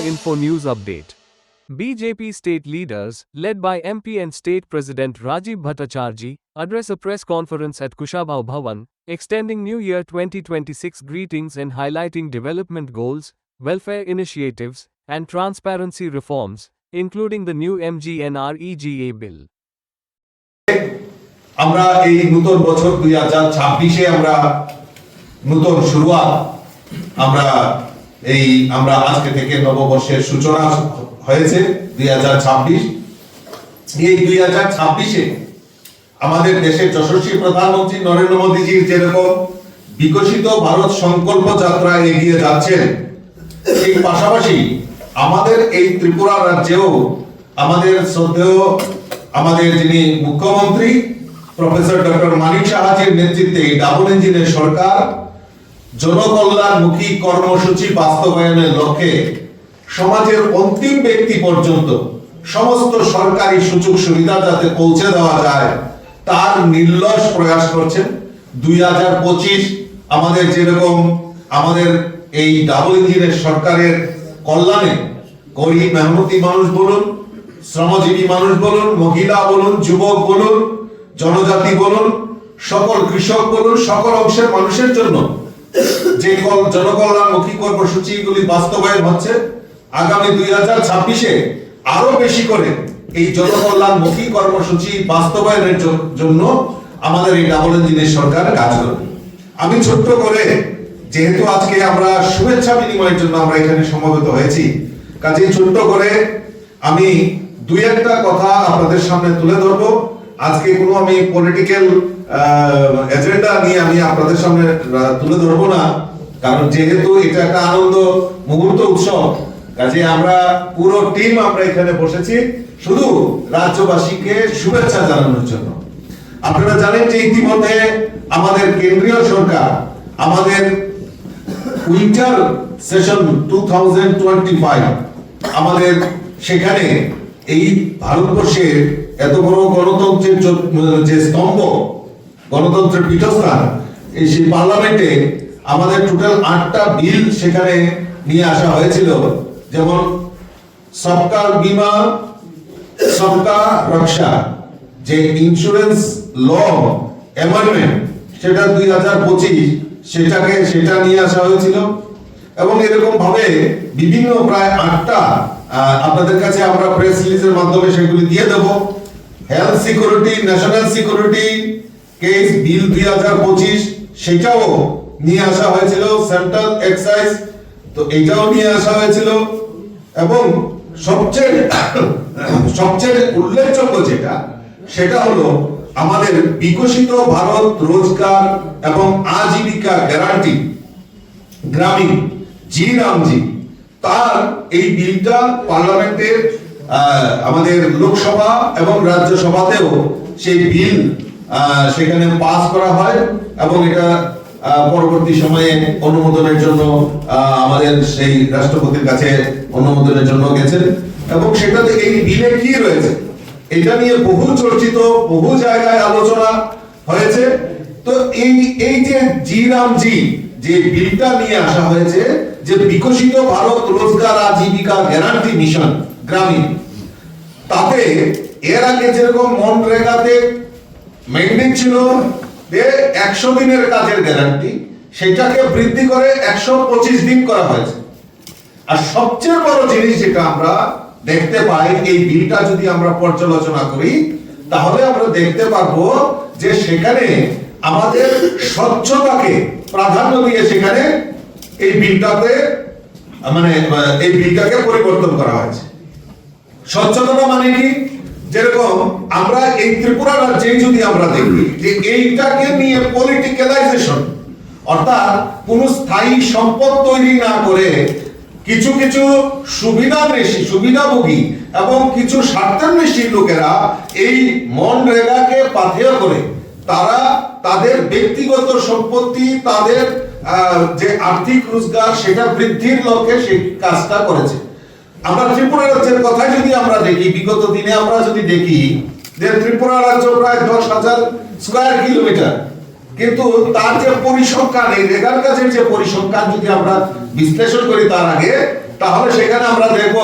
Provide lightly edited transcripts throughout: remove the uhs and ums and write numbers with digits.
Info News Update. BJP state leaders, led by MP and State President Rajiv Bhattacharjee, address a press conference at Kushabao Bhavan, extending New Year 2026 greetings and highlighting development goals, welfare initiatives, and transparency reforms, including the new MGNREGA bill. আমরা এই নতুন বছর 2026 এ আমরা নতুন শুরুয়াত আমরা আজকে থেকে নববর্ষের সূচনা হয়েছে 2026 এই 2026 এ আমাদের দেশের যশস্বী প্রধানমন্ত্রী নরেন্দ্র মোদীজির যেরকম বিকশিত ভারত সংকল্প যাত্রা এগিয়ে যাচ্ছেন এই পাশাপাশি আমাদের এই ত্রিপুরা রাজ্যেও আমাদের শ্রদ্ধেয় আমাদের যিনি মুখ্যমন্ত্রী প্রফেসর ডক্টর মানিক সাহাজির নেতৃত্বে ডাবল ইঞ্জিনের সরকার জনকল্যাণমুখী কর্মসূচি বাস্তবায়নের লক্ষ্যে সমাজের অন্তিম ব্যক্তি পর্যন্ত সমস্ত সরকারি সুযোগ সুবিধা যাতে পৌঁছে দেওয়া যায় তার নির্লস প্রয়াস করছেন 2025 আমাদের যেরকম আমাদের এই ডাবল ইঞ্জিনের সরকারের কল্যাণে গরিব মেহনতি মানুষ বলুন শ্রমজীবী মানুষ বলুন মহিলা বলুন যুবক বলুন জনজাতি বলুন সকল কৃষক বলুন সকল অংশের মানুষের জন্য যে জনকল্যাণমুখী কর্মসূচিগুলি বাস্তবায়ন হচ্ছে আগামী 2026 এ আরো বেশি করে এই জনকল্যাণমুখী কর্মসূচি বাস্তবায়নের জন্য আমাদের এই ডাবল ইঞ্জিনের সরকার কাজ করবে আমি ছোট্ট করে যেহেতু আজকে আমরা শুভেচ্ছা বিনিময়ের জন্য আমরা এখানে সমবেত হয়েছি কাজেই ছোট্ট করে আমি দুই একটা কথা আপনাদের সামনে তুলে ধরবো আজকে কোনো আমি পলিটিক্যাল এজেন্ডা নিয়ে আমি আপনাদের সামনে তুলে ধরবো না কারণ যেহেতু এটা একটা আনন্দ মুহূর্ত উৎসব কাজে আমরা পুরো টিম আমরা এখানে বসেছি শুধু রাজ্যবাসীকে শুভেচ্ছা জানানোর জন্য আপনারা জানেন যে ইতিমধ্যে আমাদের কেন্দ্রীয় সরকার আমাদের উইন্টার সেশন 2025 আমাদের সেখানে এই ভারতবর্ষের এত বড় গণতন্ত্রের যে স্তম্ভ গণতন্ত্রের পীঠস্থান এই সেই পার্লামেন্টে আমাদের টোটাল 8টা বিল সেখানে নিয়ে আসা হয়েছিল যেমন সবকা বীমা সবকা রক্ষা যে ইন্স্যুরেন্স ল অ্যামেন্ডমেন্ট সেটা 2025 সেটা নিয়ে আসা হয়েছিল এবং এরকম ভাবে বিভিন্ন প্রায় 8টা আপনাদের কাছে আমরা প্রেস রিলিজের মাধ্যমে সেগুলি দিয়ে দেব health security national security cess bill 2025 সেটাও নিয়ে আসা হয়েছিল সেন্ট্রাল এক্সাইজ তো এটাও নিয়ে আসা হয়েছিল এবং সবচেয়ে উল্লেখযোগ্য সেটা হলো আমাদের বিকশিত ভারত রোজগার এবং আজীবিকা গ্যারান্টি গ্রামীণ জি রামজি তার এই বিলটা পার্লামেন্টের আমাদের লোকসভা এবং রাজ্যসভাতেও সেই বিল সেখানে পাস করা হয় এবং এটা পরবর্তী সময়ে অনুমোদনের জন্য আমাদের সেই রাষ্ট্রপতির কাছে অনুমোদনের জন্য গেছে এবং সেটাতে এই বিলে কি রয়েছে এটা নিয়ে বহু চর্চিত বহু জায়গায় আলোচনা হয়েছে তো এই যে জি রামজি যে বিলটা নিয়ে আসা হয়েছে যে বিকশিত ভারত রোজগার আজীবিকা গ্যারান্টি মিশন গ্রামীণ তাতে এর আগে যেরকম মনরেগাতে মেইনটেইন ছিল যে 100 দিনের কাজের গ্যারান্টি সেটাকে বৃদ্ধি করে 125 দিন করা হয়েছে আর সবচেয়ে বড় জিনিস যেটা আমরা দেখতে পাই এই বিলটা যদি আমরা পর্যালোচনা করি তাহলে আমরা দেখতে পারবো যে সেখানে আমাদের স্বচ্ছতাকে প্রাধান্য দিয়ে সেখানে এই বিলটাতে এই বিলটাকে পরিবর্তন করা হয়েছে স্বচ্ছতা মানে কি যেরকম আমরা এই ত্রিপুরা রাজ্যে যদি আমরা দেখি যে এইটাকে নিয়ে পলিটিক্যালাইজেশন অর্থাৎ কোন স্থায়ী সম্পদ তৈরি না করে কিছু কিছু সুবিধাভোগী এবং কিছু স্বার্থান্বেষী লোকেরা এই মনরেগাকে পাথেয় করে তারা তাদের ব্যক্তিগত সম্পত্তি তাদের যে আর্থিক রোজগার সেটা বৃদ্ধির লক্ষ্যে সেই কাজটা করেছে আমরা ত্রিপুরা রাজ্যের কথা যদি আমরা দেখি বিগত দিনে আমরা যদি দেখি যে ত্রিপুরা রাজ্য প্রায় 10,000 স্কয়ার কিলোমিটার কিন্তু তার যে পরিসংখ্যান এই রেগার কাজের যে পরিসংখ্যান যদি আমরা বিশ্লেষণ করি তার আগে তাহলে সেখানে আমরা দেখব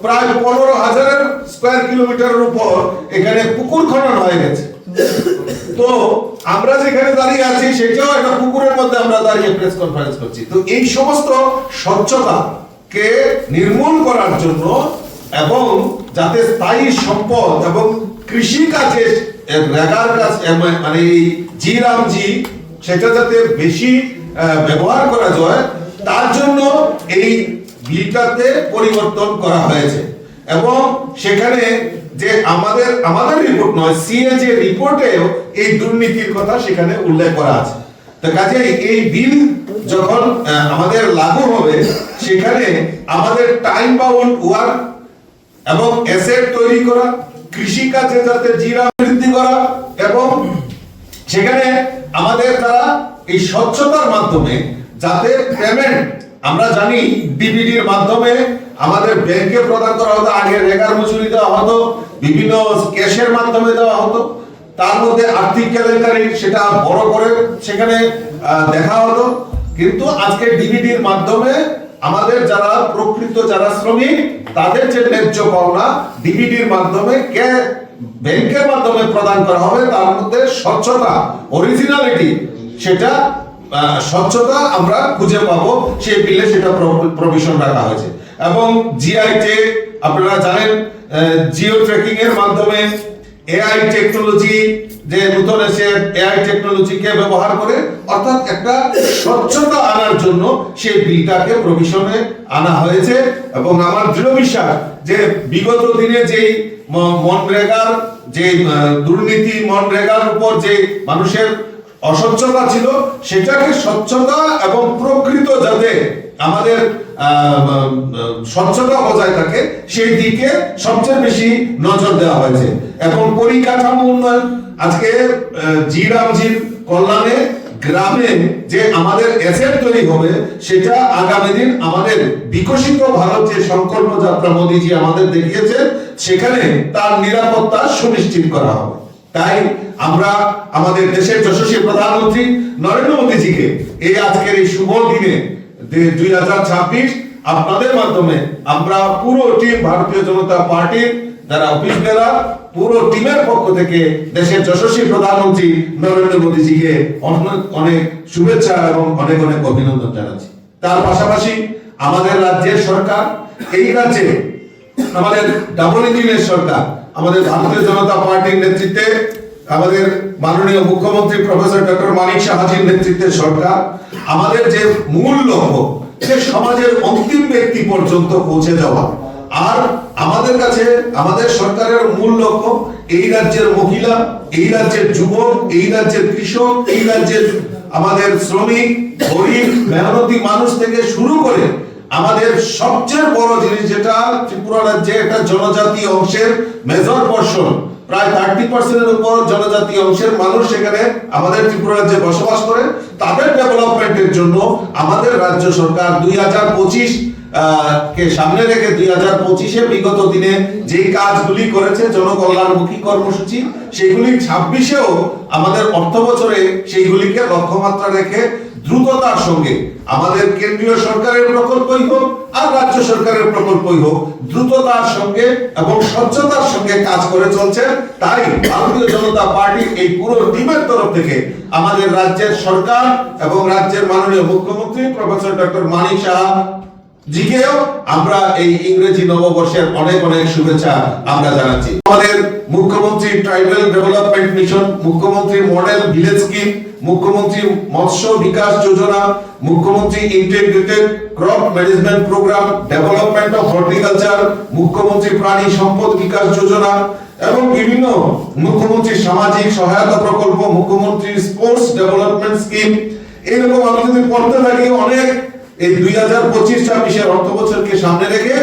প্রায় 15,000 স্কয়ার কিলোমিটারের উপর এখানে পুকুর খনন হয়ে গেছে। তো আমরা যেখানে দাঁড়িয়ে আছি সেটাও একটা পুকুরের মধ্যে আমরা দাঁড়িয়ে প্রেস কনফারেন্স করছি। তো এই সমস্ত স্বচ্ছতাকে নির্মূল করার জন্য এবং যাতে স্থায়ী সম্পদ এবং কৃষি কাজে রেগার কাজ মানে এই জি সেটা যাতে বেশি ব্যবহার করা যায় তার জন্য এই বিলটাতে পরিবর্তন করা হয়েছে। এবং সেখানে যে আমাদের রিপোর্ট নয়, সিএজে রিপোর্টেও এই দুর্নীতির কথা সেখানে উল্লেখ করা আছে। তো কাজেই এই বিল যখন আমাদের লাগু হবে সেখানে আমাদের টাইম বাউন্ড ওয়ার্ক এবং অ্যাসেট তৈরি করা, কৃষি কাজে যাতে জিরা বৃদ্ধি করা এবং সেখানে আমাদের তারা এই স্বচ্ছতার মাধ্যমে যাতে পেমেন্ট, আমরা জানি ডিবিডির মাধ্যমে আমাদের ব্যাংকে প্রদান করা হতো, আগে রেগার মজুরি দেওয়া হতো, বিভিন্ন ক্যাশের মাধ্যমে দেওয়া হতো, তার মধ্যে আর্থিক কেলেঙ্কারি সেটা বড় করে সেখানে দেখা হতো। কিন্তু আজকে ডিবিডির মাধ্যমে আমাদের যারা প্রকৃত যারা শ্রমিক তাদের যে ন্যায্য পাওনা ডিবিডির মাধ্যমে ব্যাংকের মাধ্যমে প্রদান করা হবে, তার মধ্যে স্বচ্ছতা, অরিজিনালিটি, সেটা স্বচ্ছতা আমরা খুঁজে পাবো, সেই বিলে সেটা প্রভিশন রাখা হয়েছে। এবং জিআই টেক আপনারা জানেন, জিও ট্র্যাকিং এর মাধ্যমে এআই টেকনোলজি যে নতুন এসে এআই টেকনোলজিকে ব্যবহার করে অর্থাৎ একটা স্বচ্ছতা আনার জন্য সেই বিলটাকে প্রভিশনে আনা হয়েছে। এবং আমার দৃঢ় বিশ্বাস যে বিগত দিনে যেই মনরেগার যে দুর্নীতি, মনরেগার উপর যে মানুষের অস্বচ্ছতা ছিল সেটাকে স্বচ্ছতা এবং প্রকৃত যাতে আমাদের স্বচ্ছতা বজায় থাকে সেই দিকে সবচেয়ে বেশি নজর দেওয়া হয়েছে। এবং পরিকাঠামো উন্নয়ন, আজকে জিরামজির কল্যাণে গ্রামে যে আমাদের অ্যাসেট তৈরি হবে সেটা আগামী দিন আমাদের বিকশিত ভারত যে সংকল্প যাত্রা মোদীজি আমাদের দেখিয়েছে সেখানে তার নিরাপত্তা সুনিশ্চিত করা হবে। তাই আমরা আমাদের দেশের যশস্বী প্রধানমন্ত্রী নরেন্দ্র মোদীজিকে এই আজকের এই শুভ দিনে 2026 আপনাদের মাধ্যমে আমরা পুরো টিম ভারতীয় জনতা পার্টির যারা অফিস বেলা পুরো টিমের পক্ষ থেকে দেশের যশস্বী প্রধানমন্ত্রী নরেন্দ্র মোদীজিকে অনেক অনেক শুভেচ্ছা এবং অনেক অনেক অভিনন্দন জানাচ্ছি। তার পাশাপাশি আমাদের রাজ্যের সরকার, এই রাজ্যে আমাদের ডাবল ইঞ্জিনের সরকার, আমাদের ভারতীয় জনতা পার্টির নেতৃত্বে আমাদের মাননীয় মুখ্যমন্ত্রী প্রফেসর ডক্টর মানিক সাহাজির নেতৃত্বের সরকার, আমাদের যে মূল লক্ষ্য যে সমাজের অন্তিম ব্যক্তি পর্যন্ত পৌঁছে যাওয়া, আর আমাদের কাছে আমাদের সরকারের মূল লক্ষ্য এই রাজ্যের মহিলা, এই রাজ্যের যুবক, এই রাজ্যের কৃষক, এই রাজ্যের আমাদের শ্রমিক, গরিব মেহনতি মানুষ থেকে শুরু করে আমাদের সবচেয়ে বড় জিনিস যেটা ত্রিপুরা রাজ্যে একটা জনজাতি অংশের মেজর পোরশন, প্রায় 30% এর উপর জনজাতি অংশের মানুষ এখানে আমাদের ত্রিপুরা রাজ্যে বসবাস করে, তাদের ডেভেলপমেন্টের জন্য আমাদের রাজ্য সরকার 2025 কে সামনে রেখে 2025-এ বিগত দিনে যে কাজগুলি করেছে জনকল্যাণমুখী কর্মসূচি, সেগুলি 26-এও আমাদের অর্থ বছরে সেইগুলিকে লক্ষ্যমাত্রা রেখে দ্রুততার সঙ্গে আমাদের কেন্দ্রীয় সরকারের প্রকল্পই হোক আর রাজ্য সরকারের প্রকল্পই হোক দ্রুততার সঙ্গে এবং স্বচ্ছতার সঙ্গে কাজ করে চলছে। তাই ভারতীয় জনতা পার্টির এই পুরো টিমের তরফ থেকে আমাদের রাজ্যের সরকার এবং রাজ্যের মাননীয় মুখ্যমন্ত্রী প্রফেসর ডক্টর মানিক সাহা জিকেও আমরা এই ইংরেজি নববর্ষের অনেক অনেক শুভেচ্ছা আমরা জানাচ্ছি। আমাদের মুখ্যমন্ত্রী ট্রাইবাল ডেভেলপমেন্ট মিশন, মুখ্যমন্ত্রী মডেল ভিলেজ স্কিম, মুখ্যমন্ত্রী মৎস্য বিকাশ যোজনা, মুখ্যমন্ত্রী integrated crop management programme, development of horticulture, মুখ্যমন্ত্রী প্রাণী সম্পদ বিকাশ যোজনা এবং বিভিন্ন মুখ্যমন্ত্রী সামাজিক সহায়তা প্রকল্প, মুখ্যমন্ত্রী স্পোর্টস ডেভেলপমেন্ট স্কিম, এরকম আমি যদি পড়তে থাকি অনেক এই 2025-26 অর্থ বছরকে সামনে রেখে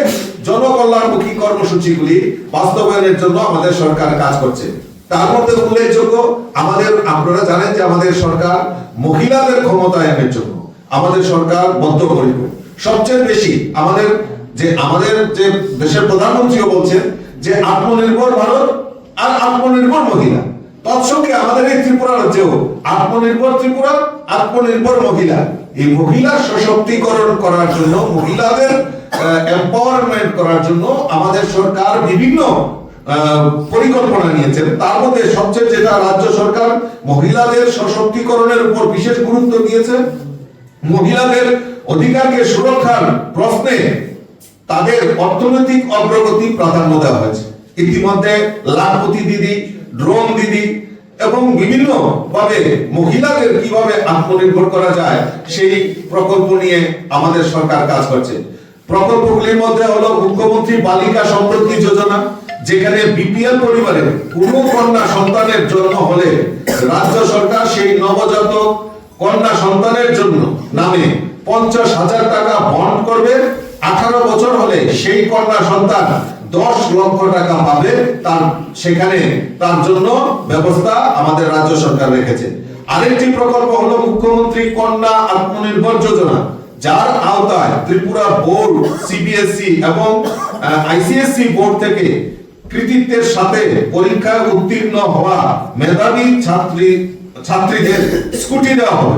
জনকল্যাণমুখী কর্মসূচিগুলি বাস্তবায়নের জন্য আমাদের সরকার কাজ করছে। তার মধ্যে উল্লেখযোগ্য আমাদের, আপনারা জানেন যে আমাদের সরকার মহিলাদের ক্ষমতায়নের জন্য আমাদের সরকার বদ্ধপরিকর। সবচেয়ে বেশি আমাদের যে দেশের প্রধানমন্ত্রীও বলছেন যে আত্মনির্ভর ভারত আর আত্মনির্ভর মহিলা, তৎসঙ্গে আমাদের এই ত্রিপুরা রাজ্যেও আত্মনির্ভর ত্রিপুরা, আত্মনির্ভর মহিলা এই মহিলা সশক্তিকরণ করার জন্য, মহিলাদের এম্পাওয়ারমেন্ট করার জন্য আমাদের সরকার বিভিন্ন পরিকল্পনা নিয়েছেন। তার মধ্যে সবচেয়ে যেটা রাজ্য সরকার মহিলাদের সশক্তিকরণের উপর বিশেষ গুরুত্ব দিয়েছে। মহিলাদের অধিকারকে সুরক্ষার প্রশ্নে তাদের অর্থনৈতিক অগ্রগতি প্রাধান্য দেওয়া হয়েছে। ইতিমধ্যে লাখপতি দিদি, ড্রোন দিদি এবং বিভিন্ন ভাবে মহিলাদের কিভাবে আত্মনির্ভর করা যায় সেই প্রকল্প নিয়ে আমাদের সরকার কাজ করছে। প্রকল্পগুলির মধ্যে হলো মুখ্যমন্ত্রী বালিকা সমৃদ্ধি যোজনা, যেখানে বিপিএল পরিবারের কোনো কন্যা সন্তানের জন্ম হলে রাজ্য সরকার সেই নবজাতক কন্যা সন্তানের জন্য নামে 50,000 টাকা বন্ড করবে। 18 বছর হলে সেই কন্যা সন্তান 10 লক্ষ টাকা পাবে। সেখানে তার জন্য ব্যবস্থা আমাদের রাজ্য সরকার রেখেছে। আরেকটি প্রকল্প হলো মুখ্যমন্ত্রী কন্যা আত্মনির্ভর যোজনা, যার আওতায় ত্রিপুরা বোর্ড, সিবিএসই এবং আইসিএসসি বোর্ড থেকে কৃতিত্বের সাথে পরীক্ষায় উত্তীর্ণ হওয়া মেধাবী ছাত্রীদের স্কুটি দেওয়া হবে।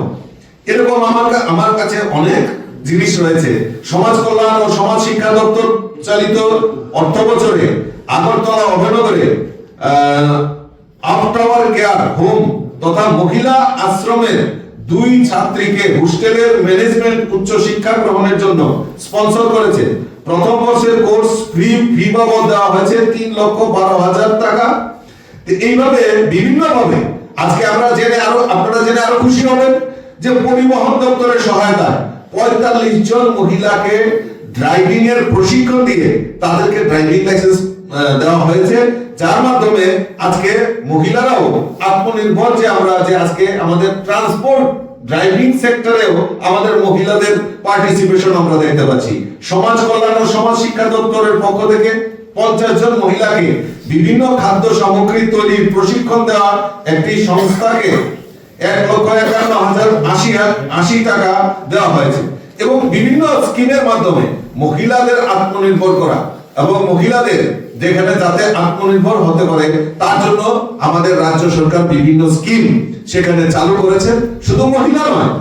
এরকম আমার কাছে অনেক জিনিস রয়েছে। সমাজ কল্যাণ ও সমাজ শিক্ষা দপ্তর চালিত অর্থ বছরে আগরতলা অভয়নগরে আপ টাওয়ার কেয়ার হোম তথা মহিলা আশ্রমের 2 ছাত্রীকে হোস্টেলের ম্যানেজমেন্ট উচ্চ শিক্ষা গ্রহণের জন্য স্পন্সর করেছে। প্রথম বর্ষের কোর্স ফি বাবদ দেওয়া হয়েছে 3,12,000 টাকা। এইভাবে বিভিন্ন ভাবে আজকে আপনারা জেনে আরো খুশি হবেন যে পরিবহন দপ্তরের সহায়তায় 45 জন মহিলাকে ড্রাইভিং এর প্রশিক্ষণ দিয়ে তাদেরকে ড্রাইভিং লাইসেন্স দেওয়া হয়েছে, যার মাধ্যমে আজকে মহিলারাও আত্মনির্ভর, যে আজকে আমাদের ট্রান্সপোর্ট ড্রাইভিং সেক্টরেও আমাদের মহিলাদের পার্টিসিপেশন আমরা দেখতে পাচ্ছি। সমাজ কল্যাণ ও সমাজ শিক্ষা দপ্তরের পক্ষ থেকে 50 জন মহিলাকে বিভিন্ন খাদ্য সামগ্রী তৈরির প্রশিক্ষণ দেওয়া একটি সংস্থাকে 1,51,080 টাকা দেওয়া হয়েছে। এবং বিভিন্ন স্কিমের মাধ্যমে মহিলাদের আত্মনির্ভর করা এবং মহিলাদের যেখানে যাতে আত্মনির্ভর হতে পারে তার জন্য আমাদের রাজ্য সরকার বিভিন্ন স্কিম সেখানে চালু করেছে। শুধু মহিলা নয়,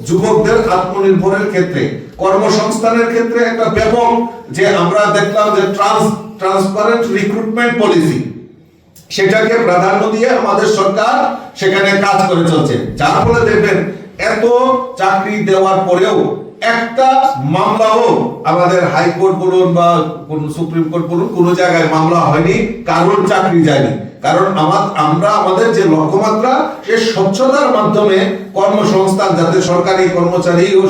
যুবকদের আত্মনির্ভরের ক্ষেত্রে, কর্মসংস্থানের ক্ষেত্রে একটা ব্যাপক যে আমরা দেখলাম যে ট্রান্সপারেন্ট রিক্রুটমেন্ট পলিসি, সেটাকে প্রাধান্য দিয়ে আমাদের সরকার সেখানে কাজ করে চলছে। যার ফলে দেখবেন এত চাকরি দেওয়ার পরেও একটা মামলাও আমাদের হাইকোর্ট বলুন বা সুপ্রিম কোর্ট বলুন কোনো জায়গায় মামলা হয়নি, কারোর চাকরি যায়নি। কারণ আমরা আমাদের যে লক্ষ্যমাত্রা সে স্বচ্ছতার মাধ্যমে কর্মসংস্থান, যাতে সরকারি কর্মচারী ও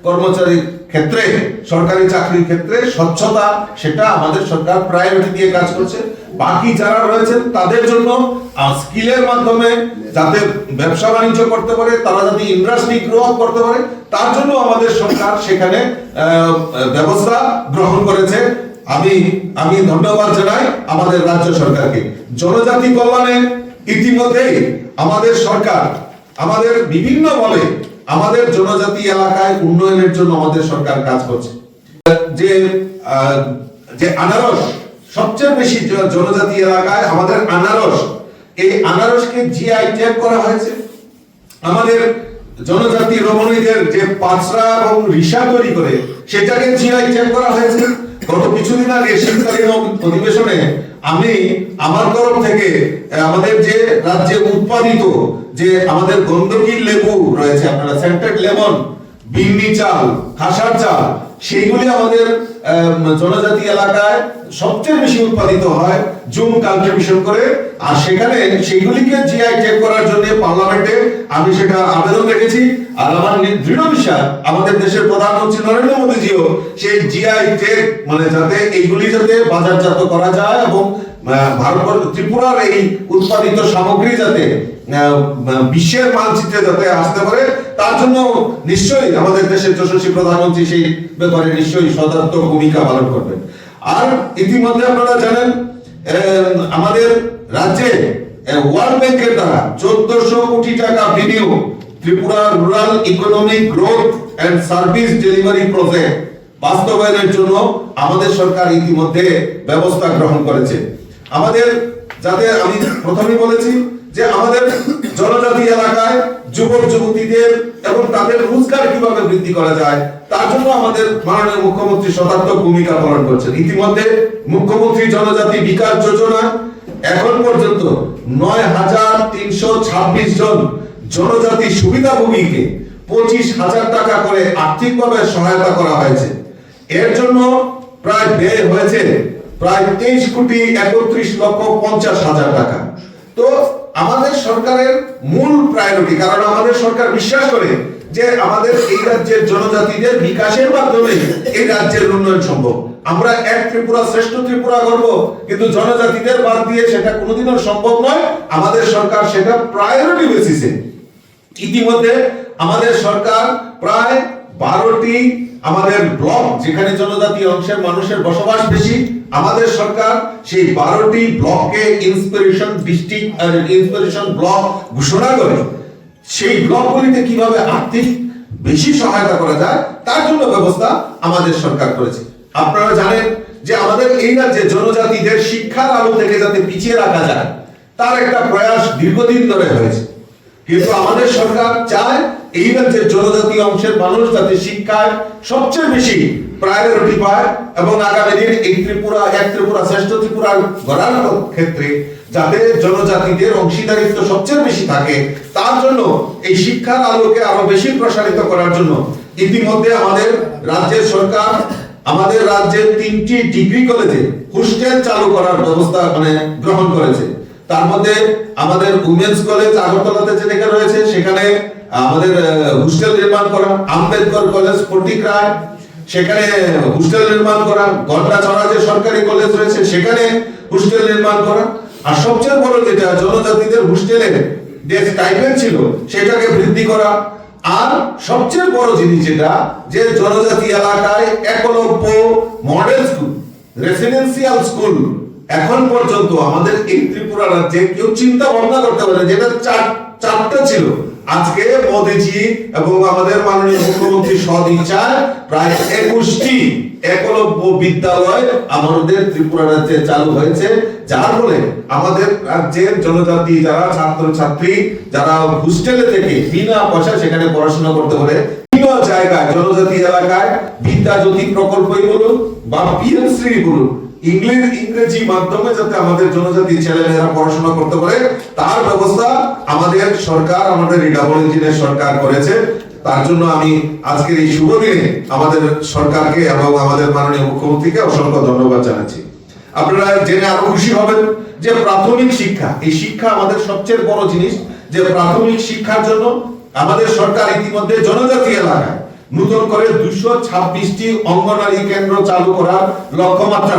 কর্মচারীর ক্ষেত্রে, সরকারি চাকরির ক্ষেত্রে স্বচ্ছতা, সেটা আমাদের সরকার প্রায়োরিটি দিয়ে কাজ করছে। বাকি যারা রয়েছেন তাদের জন্য স্কিলের মাধ্যমে যাতে ব্যবসা বাণিজ্য করতে পারে, তারা যাতে ইন্ডাস্ট্রি গ্রো আপ করতে পারে, তার জন্য আমাদের সরকার সেখানে ব্যবস্থা গ্রহণ করেছে। আমি ধন্যবাদ জানাই আমাদের রাজ্য সরকারকে। জনজাতি কল্যাণে ইতিমধ্যেই আমাদের সরকার আমাদের বিভিন্ন ভাবে আমাদের জনজাতি এলাকায় উন্নয়নের জন্য আমাদের সরকার কাজ করছে। যে আনারস সবচেয়ে বেশি জনজাতি এলাকায় আমাদের আনারস, এই আনারসকে জিআই ট্যাগ করা হয়েছে। আমাদের জনজাতি রমণীদের যে পাঁচরা এবং রিসা তৈরি করে সেটাকে জিআই ট্যাগ করা হয়েছে। গত কিছুদিন আগে শীতকালীন অধিবেশনে আমি আমার তরফ থেকে আমাদের যে রাজ্যে উৎপাদিত যে আমাদের গন্ধকি লেবু রয়েছে, আপনারা সেন্টেড লেমন, বিন্নি চাল, খাসার চাল, সেইগুলি আমাদের জনজাতি এলাকায় সবচেয়ে বেশি উৎপাদিত হয় জুম কাল্টিভেশন করে। আর সেখানে সেইগুলিকে জিআই ট্যাগ করার জন্য পার্লামেন্টে আমি সেটা আবেদন রেখেছি। আর আমার দৃঢ় বিশ্বাস আমাদের দেশের প্রধানমন্ত্রী নরেন্দ্র মোদীজিও সেই জিআই ট্যাগ যাতে এইগুলি যাতে বাজারজাত করা যায় এবং ভারতবর্ষ ত্রিপুরার এই উৎপাদিত সামগ্রী যাতে বিশ্বের মানচিত্রে যাতে আসতে পারে, তার জন্য নিশ্চয়ই আমাদের দেশের যশস্বী প্রধানমন্ত্রী সেই ব্যাপারে নিশ্চয়ই সদার্থ ভূমিকা পালন করবেন। আর ইতিমধ্যে আপনারা জানেন আমাদের রাজ্যে ওয়ার্ল্ড ব্যাংকের দ্বারা 1400 কোটি টাকা বিনিয়োগ Tripura rural economic growth and service delivery project বাস্তবায়নের জন্য আমাদের সরকার ইতিমধ্যে ব্যবস্থা গ্রহণ করেছে। আমাদের যাতে আমি প্রথমেই বলেছি যে আমাদের জনজাতি এলাকায় যুবক যুবতীদের এবং তাদের রোজগার কিভাবে বৃদ্ধি করা যায় তার জন্য আমাদের মাননীয় মুখ্যমন্ত্রী শতাত্মক ভূমিকা পালন করছেন। ইতিমধ্যে মুখ্যমন্ত্রী জনজাতি বিকাশ যোজনা এখন পর্যন্ত ৯,৩২৬ জন জনজাতি সুবিধাভোগীকে ২৫,০০০ টাকা করে আর্থিকভাবে সহায়তা করা হয়েছে। এর জন্য প্রায় ব্যয় হয়েছে প্রায় ২৩,৩১,৫০,০০০ টাকা। তো আমাদের সরকারের মূল প্রায়োরিটি, কারণ আমাদের সরকার বিশ্বাস করে যে আমাদের এই রাজ্যের জনজাতিদের বিকাশের মাধ্যমে এই রাজ্যের উন্নয়ন সম্ভব। আমরা এক ত্রিপুরা শ্রেষ্ঠ ত্রিপুরা করব, কিন্তু জনজাতিদের বাদ দিয়ে সেটা কোনোদিনও সম্ভব নয়। আমাদের সরকার সেটা প্রায়োরিটি বেসিসে ইতিমধ্যে আমাদের সরকার প্রায় 12টি আমাদের ব্লক, যেখানে জনজাতি অংশের মানুষের বসবাস বেশি, আমাদের সরকার সেই 12টি ব্লককে ইন্সপিরেশন ডিস্ট্রিক্ট ইন্সপিরেশন ব্লক ঘোষণা করে সেই ব্লকগুলিতে কিভাবে আর্থিক বেশি সহায়তা করা যায় তার জন্য ব্যবস্থা আমাদের সরকার করেছে। আপনারা জানেন যে আমাদের এই রাজ্যে জনজাতিদের শিক্ষার আলো থেকে যাতে পিছিয়ে রাখা যায় তার একটা প্রয়াস দীর্ঘদিন ধরে হয়েছে, কিন্তু আমাদের সরকার চায় এই রাজ্যের জনজাতি অংশের মানুষ যাতে শিক্ষায় সবচেয়ে বেশি প্রায়োরিটি পায় এবং আগামী দিনে এই ত্রিপুরা এক ত্রিপুরা শ্রেষ্ঠ ত্রিপুরা গড়ার ক্ষেত্রে যাতে জনজাতিদের অংশীদারিত্ব সবচেয়ে বেশি থাকে তার জন্য এই শিক্ষার আলোকে আরো বেশি প্রসারিত করার জন্য ইতিমধ্যে আমাদের রাজ্যের সরকার আমাদের রাজ্যের 3টি ডিগ্রি কলেজে হোস্টেল চালু করার ব্যবস্থা গ্রহণ করেছে। তার মধ্যে আমাদের উমেন্স কলেজ আগরতলাতে যেটা রয়েছে সেখানে আমাদের হোস্টেল নির্মাণ করা, আম্বেদকর কলেজ ফটিকরায় সেখানে হোস্টেল নির্মাণ করা, গন্ডাছড়া যে সরকারি কলেজ রয়েছে সেখানে হোস্টেল নির্মাণ করা, আর সবচেয়ে বড় যেটা জনজাতিদের হোস্টেলের যে স্টাইপেন্ড ছিল সেটাকে বৃদ্ধি করা, আর সবচেয়ে বড় জিনিস যেটা যে জনজাতি এলাকায় Eklavya model school residential school এখন পর্যন্ত আমাদের এই ত্রিপুরা রাজ্যে কেউ চিন্তা ভাবনা করতে পারে, যেটা চারটা ছিল, আজকে মোদিজি এবং আমাদের মাননীয় মুখ্যমন্ত্রী সদিচ্ছায় প্রায় 21টি একলব্য বিদ্যালয় আমাদের ত্রিপুরা রাজ্যে চালু হয়েছে, যার ফলে আমাদের রাজ্যের জনজাতি যারা ছাত্র ছাত্রী যারা হোস্টেলে থেকে বিনা পয়সা সেখানে পড়াশোনা করতে পারে। বিভিন্ন জায়গায় জনজাতি এলাকায় বিদ্যাজ্যোতি প্রকল্পই বলুন বা পিএমশ্রী বলুন, ইংরেজি মাধ্যমে যাতে আমাদের জনজাতি ছেলেমেয়েরা পড়াশোনা করতে পারে তার ব্যবস্থা আমাদের সরকার, আমাদের এই ডাবল ইঞ্জিনের সরকার করেছে। তার জন্য আমি আজকের এই শুভ দিনে আমাদের সরকারকে এবং আমাদের মাননীয় মুখ্যমন্ত্রীকে অসংখ্য ধন্যবাদ জানাচ্ছি। আপনারা জেনে আরো খুশি হবেন যে প্রাথমিক শিক্ষা, এই শিক্ষা আমাদের সবচেয়ে বড় জিনিস, যে প্রাথমিক শিক্ষার জন্য আমাদের সরকার ইতিমধ্যে জনজাতি এলাকায় নতুন করে 226টি অঙ্গনওয়াড়ি কেন্দ্র চালু করার লক্ষ্যমাত্রা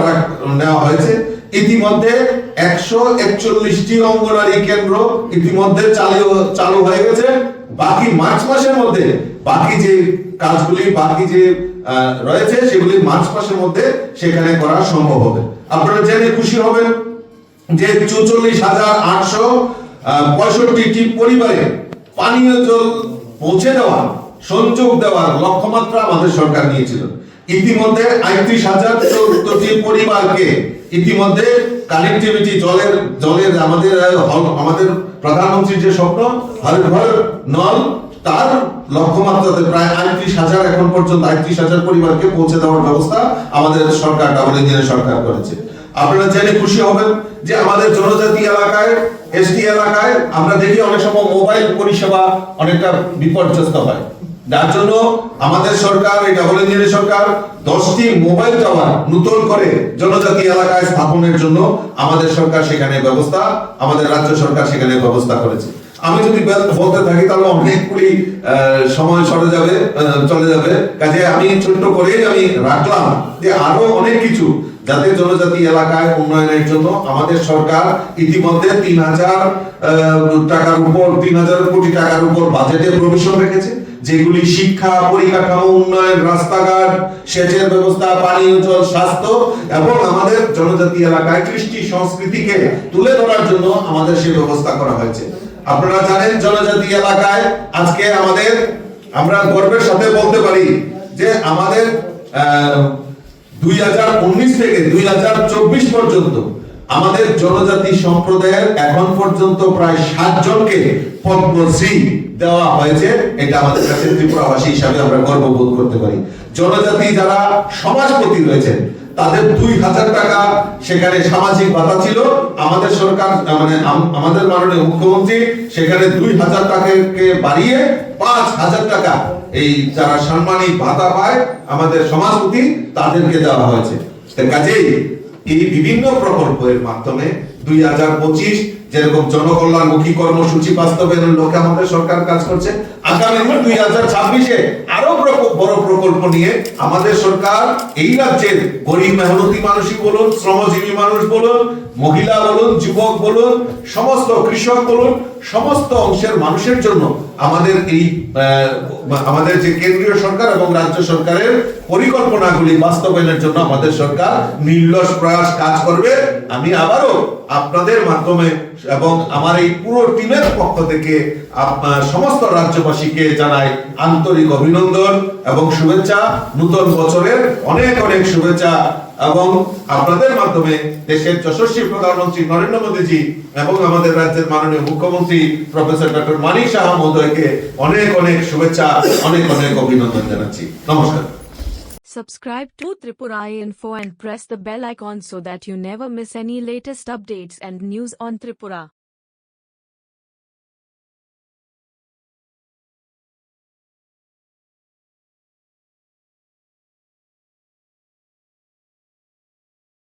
নেওয়া হয়েছে। ইতিমধ্যে 141টি অঙ্গনওয়াড়ি কেন্দ্র ইতিমধ্যে চালু হয়ে গেছে। বাকি মার্চ মাসের মধ্যে বাকি যে কাজগুলি বাকি যে রয়েছে সেগুলি মার্চ মাসের মধ্যে সেখানে করা সম্ভব হবে। আপনারা জেনে খুশি হবেন যে 44,865টি পরিবারে পানীয় জল পৌঁছে দেওয়া সংযোগ দেওয়ার লক্ষ্যমাত্রা আমাদের সরকার নিয়েছিল। ইতিমধ্যে ৩৮,০১৪টি পরিবারকে ইতিমধ্যে কানেক্টিভিটি জলের আমাদের প্রধানমন্ত্রীর যে স্বপ্ন হর ঘর নল তার লক্ষ্যমাত্রাতে প্রায় ৩৮,০০০ এখন পর্যন্ত ৩৮,০০০ পরিবারকে পৌঁছে দেওয়ার ব্যবস্থা আমাদের সরকার ডাবল ইঞ্জিনের সরকার করেছে। আপনারা জেনে খুশি হবেন যে আমাদের জনজাতি এলাকায় এসটি এলাকায় আমরা দেখি অনেক সময় মোবাইল পরিষেবা অনেকটা বিপর্যস্ত হয়, যার জন্য আমাদের সরকার এই ডাবল ইঞ্জিনের সরকার 10টি মোবাইল টাওয়ার নতুন করে জনজাতি এলাকায় স্থাপনের জন্য আমাদের সরকার সেখানে ব্যবস্থা, আমাদের রাজ্য সরকার সেখানে ব্যবস্থা করেছে। আমি যদি বলতে থাকি তাহলে অনেকগুলি সময় চলে যাবে, কাজে আমি ছোট্ট করেই আমি রাখলাম যে আরো অনেক কিছু যাতে জনজাতি এলাকায় উন্নয়নের জন্য আমাদের সরকার ইতিমধ্যে 3,000 কোটি টাকার উপর বাজেটে প্রভিশন রেখেছে, যেগুলি শিক্ষা, পরিকাঠামো উন্নয়ন, রাস্তাঘাট, সেচের ব্যবস্থা, পানীয় জল, স্বাস্থ্য এবং আমাদের জনজাতি এলাকায় কৃষ্টি সংস্কৃতিকে তুলে ধরার জন্য আমাদের সেই ব্যবস্থা করা হয়েছে। আপনারা জানেন জনজাতি এলাকায় আজকে আমরা গর্বের সাথে বলতে পারি যে আমাদের 2019 থেকে 2024 পর্যন্ত আমাদের জনজাতি সম্প্রদায়ের এখন পর্যন্ত প্রায় 7 জনকে পদ্মশ্রী দেওয়া হয়েছে। এটা আমাদের কাছে ত্রিপুরাবাসী হিসাবে আমরা গর্ববোধ করতে পারি। জনজাতি যারা সমাজপতি রয়েছেন তাদের 2000 টাকা সেখানে সামাজিক ভাতা ছিল। আমাদের সরকার মানে আমাদের মাননীয় মুখ্যমন্ত্রী সেখানে 2000 টাকাকে বাড়িয়ে 5000 টাকা এই যারা সাম্মানিক ভাতা পায় আমাদের সমাজপতি তাদেরকে দেওয়া হয়েছে। কাজেই এই বিভিন্ন প্রকল্পের মাধ্যমে 2025 যেরকম জনকল্যাণমুখী কর্মসূচি বাস্তবায়নের লক্ষ্যে আমাদের সরকার কাজ করছে, আগামী 2026-এ আরো বড় প্রকল্প নিয়ে আমাদের সরকার এই রাজ্যের গরিব মেহনতি মানুষই বলুন, শ্রমজীবী মানুষ বলুন, মহিলা বলুন, যুবক বলুন, সমস্ত কৃষক বলুন, সমস্ত অংশের মানুষের জন্য আমাদের এই আমাদের যে কেন্দ্রীয় সরকার এবং রাজ্য সরকারের পরিকল্পনাগুলি বাস্তবায়নের জন্য আমাদের সরকার নির্লস প্রয়াস কাজ করবে। আমি আবারও আপনাদের মাধ্যমে এবং আমার এই পুরো টিমের পক্ষ থেকে আপনার সমস্ত রাজ্যবাসীকে জানাই আন্তরিক অভিনন্দন এবং শুভেচ্ছা। নতুন বছরের অনেক অনেক শুভেচ্ছা এবং আপনাদের মাধ্যমে দেশের যশস্বী প্রধানমন্ত্রী নরেন্দ্র মোদীজি এবং আমাদের রাজ্যের মাননীয় মুখ্যমন্ত্রী প্রফেসর ডক্টর মানিক সাহা মহোদয়কে অনেক অনেক শুভেচ্ছা, অনেক অনেক অভিনন্দন জানাচ্ছি। নমস্কার। Subscribe to Tripura Info and press the bell icon so that you never miss any latest updates and news on Tripura.